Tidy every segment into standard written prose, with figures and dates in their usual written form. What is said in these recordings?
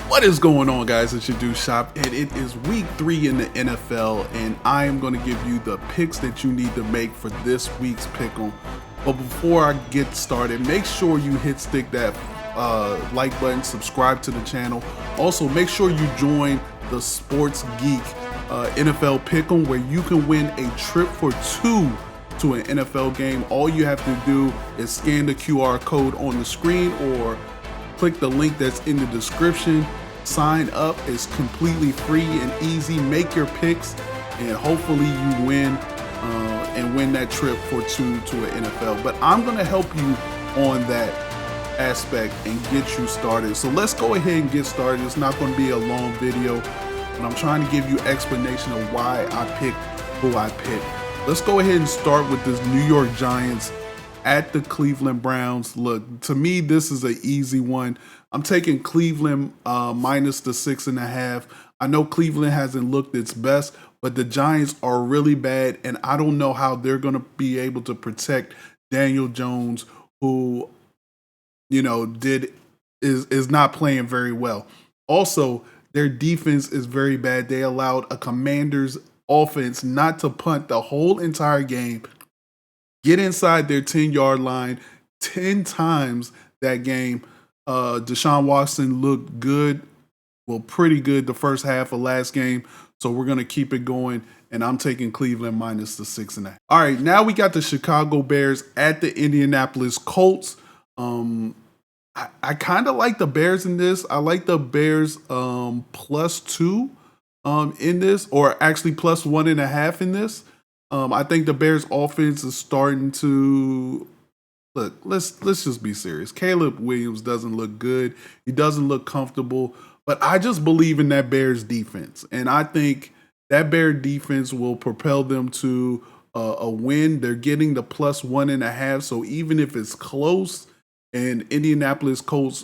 What is going on, guys? It's your dude Shop, and it is week 3 in the NFL, and I am going to give you the picks that you need to make for this week's pick'em. But before I get started, make sure you stick that like button, subscribe to the channel. Also, make sure you join the Sports Geek NFL Pick'em, where you can win a trip for 2 to an NFL game. All you have to do is scan the QR code on the screen or click the link that's in the description. Sign up. It's completely free and easy. Make your picks, and hopefully you win and win that trip for 2 to an NFL. But I'm going to help you on that aspect and get you started. So let's go ahead and get started. It's not going to be a long video, but I'm trying to give you explanation of why I picked who I picked. Let's go ahead and start with this New York Giants at the Cleveland Browns. Look, to me, this is an easy one. I'm taking Cleveland minus the 6.5. I know Cleveland hasn't looked its best, but the Giants are really bad, and I don't know how they're going to be able to protect Daniel Jones, who, you know, is not playing very well. Also, their defense is very bad. They allowed a Commanders offense not to punt the whole entire game, get inside their 10-yard line 10 times that game. Deshaun Watson looked good, well, pretty good the first half of last game. So we're going to keep it going, and I'm taking Cleveland minus the 6.5. All right, now we got the Chicago Bears at the Indianapolis Colts. I kind of like the Bears in this. I like the Bears +2 in this, or actually +1.5 in this. I think the Bears offense is starting to look. Let's just be serious. Caleb Williams doesn't look good. He doesn't look comfortable. But I just believe in that Bears defense, and I think that Bear defense will propel them to a win. They're getting the +1.5. So even if it's close and Indianapolis Colts,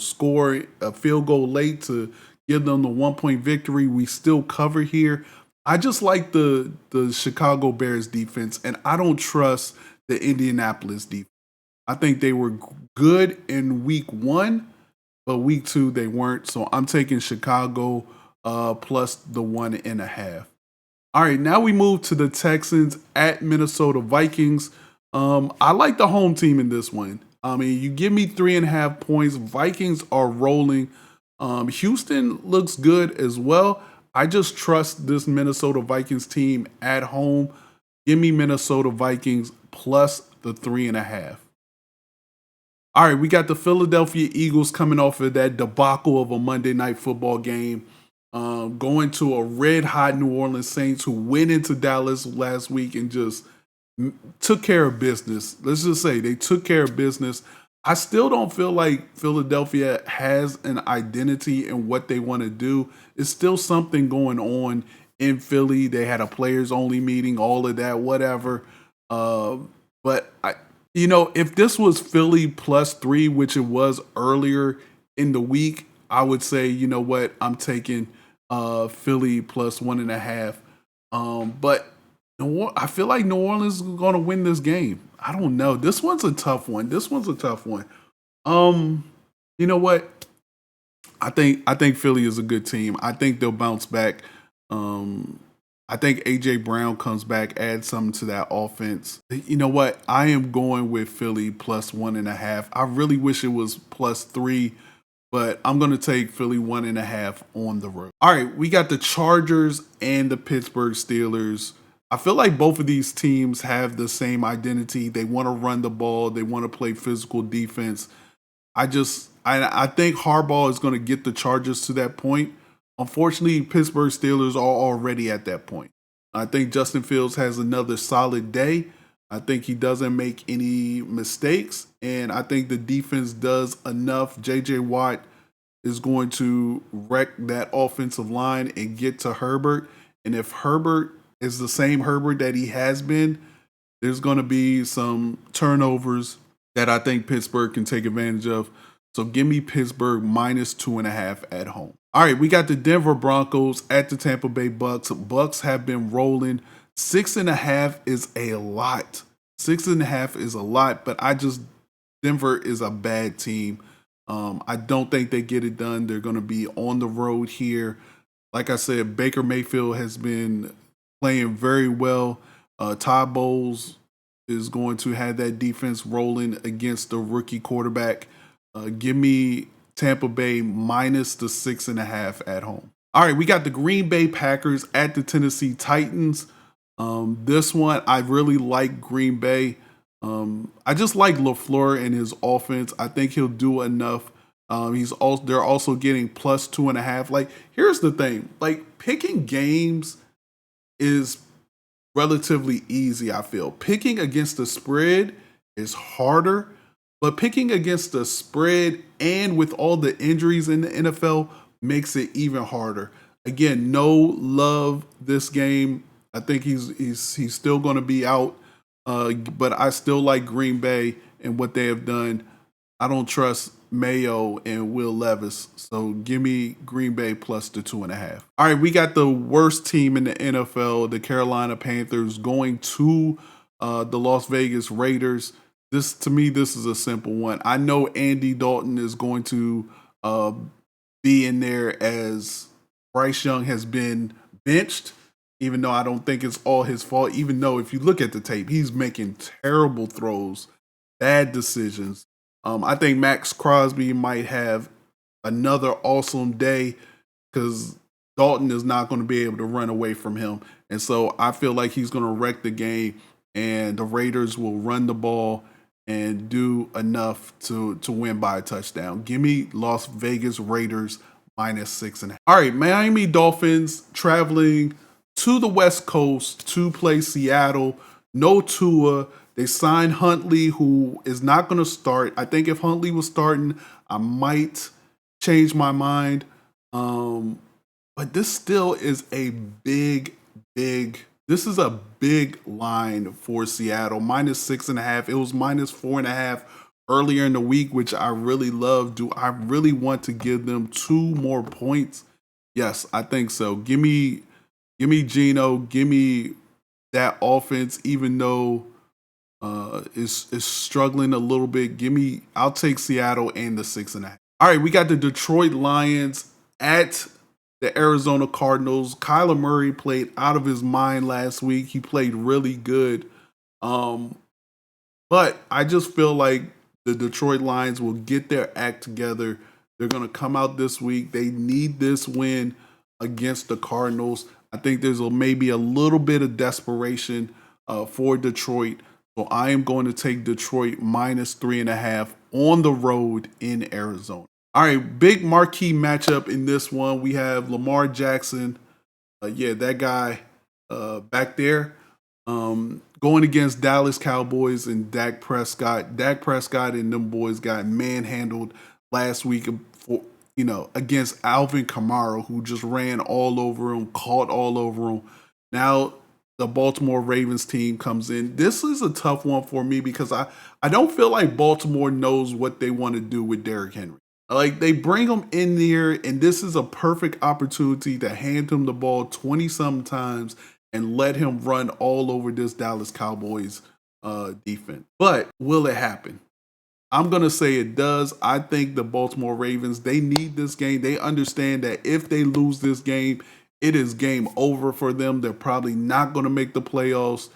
score a field goal late to give them the 1-point victory, we still cover here. I just like the Chicago Bears defense, and I don't trust the Indianapolis defense. I think they were good in week 1, but week 2 they weren't. So I'm taking Chicago plus the 1.5. All right, now we move to the Texans at Minnesota Vikings. I like the home team in this one. I mean, you give me 3.5 points. Vikings are rolling. Houston looks good as well. I just trust this Minnesota Vikings team at home. Give me Minnesota Vikings plus the 3.5. All right, we got the Philadelphia Eagles coming off of that debacle of a Monday Night Football game, going to a red-hot New Orleans Saints who went into Dallas last week and just took care of business. Let's just say they took care of business. I still don't feel like Philadelphia has an identity in what they want to do. It's still something going on in Philly. They had a players-only meeting, all of that, whatever. But if this was Philly +3, which it was earlier in the week, I would say, you know what, I'm taking Philly +1.5. But I feel like New Orleans is going to win this game. I don't know. This one's a tough one. You know what? I think Philly is a good team. I think they'll bounce back. I think A.J. Brown comes back, adds something to that offense. You know what? I am going with Philly +1.5. I really wish it was +3, but I'm going to take Philly 1.5 on the road. All right, we got the Chargers and the Pittsburgh Steelers. I feel like both of these teams have the same identity. They want to run the ball. They want to play physical defense. I think Harbaugh is going to get the Chargers to that point. Unfortunately, Pittsburgh Steelers are already at that point. I think Justin Fields has another solid day. I think he doesn't make any mistakes, and I think the defense does enough. J.J. Watt is going to wreck that offensive line and get to Herbert. And if Herbert is the same Herbert that he has been, there's going to be some turnovers that I think Pittsburgh can take advantage of. So give me Pittsburgh -2.5 at home. All right, we got the Denver Broncos at the Tampa Bay Bucks. Bucks have been rolling. 6.5 is a lot. 6.5 is a lot, but Denver is a bad team. I don't think they get it done. They're going to be on the road here. Like I said, Baker Mayfield has been playing very well. Todd Bowles is going to have that defense rolling against the rookie quarterback. Give me Tampa Bay minus the 6.5 at home. All right, we got the Green Bay Packers at the Tennessee Titans. This one, I really like Green Bay. I just like LaFleur and his offense. I think he'll do enough. They're also getting plus 2.5. Like, here's the thing: like, picking games is relatively easy. I feel picking against the spread is harder, but picking against the spread and with all the injuries in the NFL makes it even harder. Again, no love this game. I think he's still going to be out, but I still like Green Bay and what they have done. I don't trust Mayo and Will Levis, so give me Green Bay plus the 2.5. All right, we got the worst team in the NFL, the Carolina Panthers, going to the Las Vegas Raiders. To me, this is a simple one. I know Andy Dalton is going to be in there as Bryce Young has been benched, even though I don't think it's all his fault. Even though if you look at the tape, he's making terrible throws, bad decisions. I think Max Crosby might have another awesome day because Dalton is not going to be able to run away from him. And so I feel like he's going to wreck the game, and the Raiders will run the ball and do enough to win by a touchdown. Give me Las Vegas Raiders minus 6.5. All right, Miami Dolphins traveling to the West Coast to play Seattle. No Tua. They signed Huntley, who is not going to start. I think if Huntley was starting, I might change my mind. But this still is a big line for Seattle. Minus 6.5. It was minus 4.5 earlier in the week, which I really love. Do I really want to give them 2 more points? Yes, I think so. Give me Geno. Give me that offense, even though is struggling a little bit. I'll take Seattle and the 6.5. All right, we got the Detroit Lions at the Arizona Cardinals. Kyler Murray played out of his mind last week. He played really good. But I just feel like the Detroit Lions will get their act together. They're going to come out this week. They need this win against the Cardinals. I think there's maybe a little bit of desperation for Detroit. So I am going to take Detroit minus 3.5 on the road in Arizona. All right, big marquee matchup in this one. We have Lamar Jackson, that guy back there, going against Dallas Cowboys and Dak Prescott. Dak Prescott and them boys got manhandled last week against Alvin Kamara, who just ran all over him, caught all over him. Now the Baltimore Ravens team comes in. This is a tough one for me because I don't feel like Baltimore knows what they want to do with Derrick Henry. Like, they bring him in there, and this is a perfect opportunity to hand him the ball 20-something times and let him run all over this Dallas Cowboys defense. But will it happen? I'm going to say it does. I think the Baltimore Ravens, they need this game. They understand that if they lose this game, it is game over for them. They're probably not going to make the playoffs,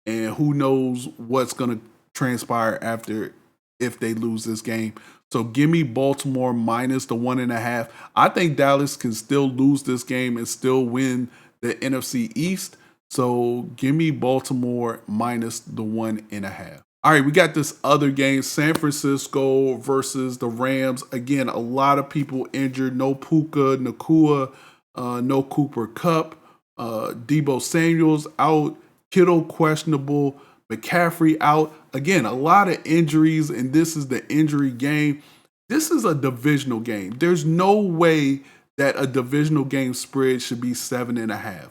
and who knows what's going to transpire after if they lose this game. So give me Baltimore minus the 1.5. I think Dallas can still lose this game and still win the NFC East. So give me Baltimore minus the 1.5. All right, we got this other game, San Francisco versus the Rams. Again, a lot of people injured. No Puka Nacua, no Cooper Kupp, Debo Samuel's out, Kittle questionable, McCaffrey out. Again, a lot of injuries, and this is the injury game. This is a divisional game. There's no way that a divisional game spread should be 7.5.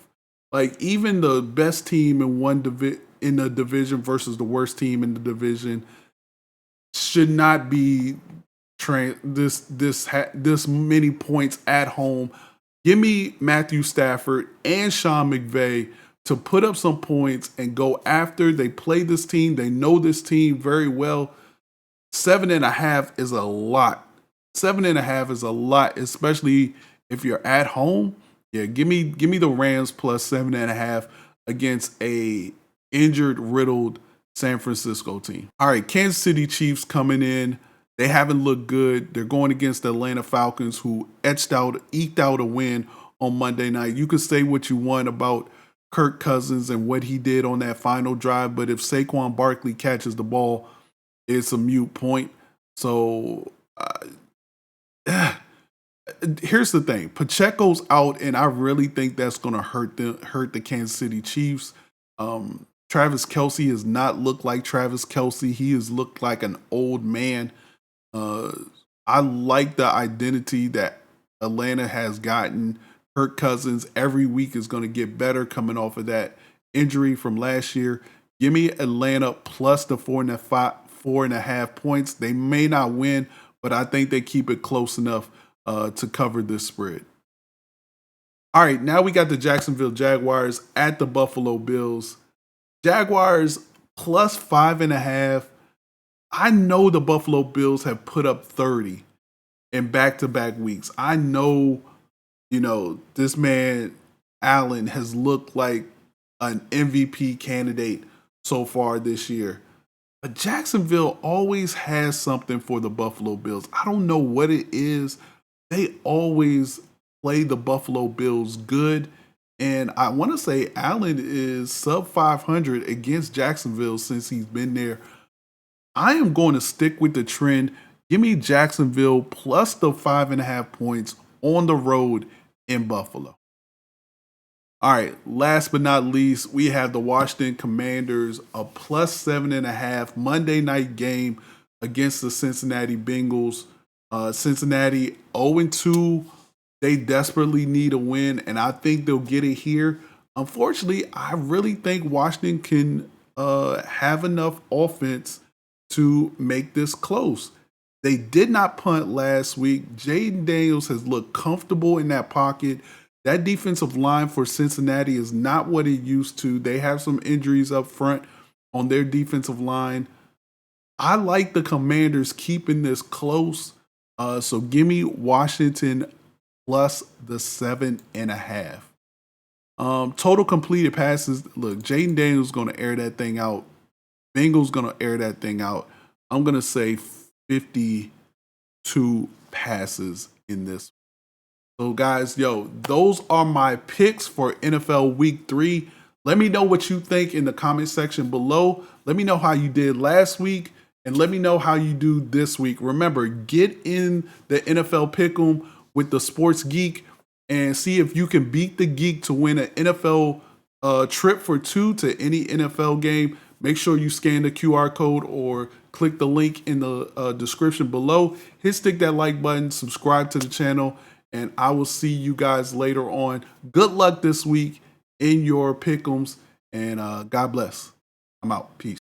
Like, even the best team in the division versus the worst team in the division should not be this many points at home. Give me Matthew Stafford and Sean McVay to put up some points and go after. They play this team. They know this team very well. 7.5 is a lot 7.5 is a lot, especially if you're at home. Yeah, give me the Rams plus 7.5 against a injured, riddled San Francisco team. All right, Kansas City Chiefs coming in. They haven't looked good. They're going against the Atlanta Falcons, who eked out a win on Monday night. You can say what you want about Kirk Cousins and what he did on that final drive, but if Saquon Barkley catches the ball, it's a mute point. So here's the thing: Pacheco's out, and I really think that's going to hurt the Kansas City Chiefs. Travis Kelce has not looked like Travis Kelce. He has looked like an old man. I like the identity that Atlanta has gotten. Kirk Cousins every week is going to get better coming off of that injury from last year. Give me Atlanta plus the 4.5 points. They may not win, but I think they keep it close enough to cover this spread. All right, now we got the Jacksonville Jaguars at the Buffalo Bills. Jaguars plus 5.5. I know the Buffalo Bills have put up 30 in back-to-back weeks. I know, this man, Allen, has looked like an MVP candidate so far this year. But Jacksonville always has something for the Buffalo Bills. I don't know what it is. They always play the Buffalo Bills good. And I want to say Allen is sub 500 against Jacksonville since he's been there. I am going to stick with the trend. Give me Jacksonville plus the 5.5 points on the road in Buffalo. All right, last but not least, we have the Washington Commanders, a plus 7.5 Monday night game against the Cincinnati Bengals. Cincinnati 0-2. They desperately need a win, and I think they'll get it here. Unfortunately, I really think Washington can have enough offense to make this close. They did not punt last week. Jaden Daniels has looked comfortable in that pocket. That defensive line for Cincinnati is not what it used to. They have some injuries up front on their defensive line. I like the Commanders keeping this close. So give me Washington plus the 7.5. Total completed passes. Look, Jaden Daniels is going to air that thing out. Bengals going to air that thing out. I'm going to say 52 passes in this. So guys, those are my picks for NFL Week 3. Let me know what you think in the comment section below. Let me know how you did last week, and let me know how you do this week. Remember, get in the NFL Pick'em with the Sports Geek and see if you can beat the Geek to win an NFL trip for 2 to any NFL game. Make sure you scan the QR code or click the link in the description below. Stick that like button, subscribe to the channel, and I will see you guys later on. Good luck this week in your pick'ems, and God bless. I'm out. Peace.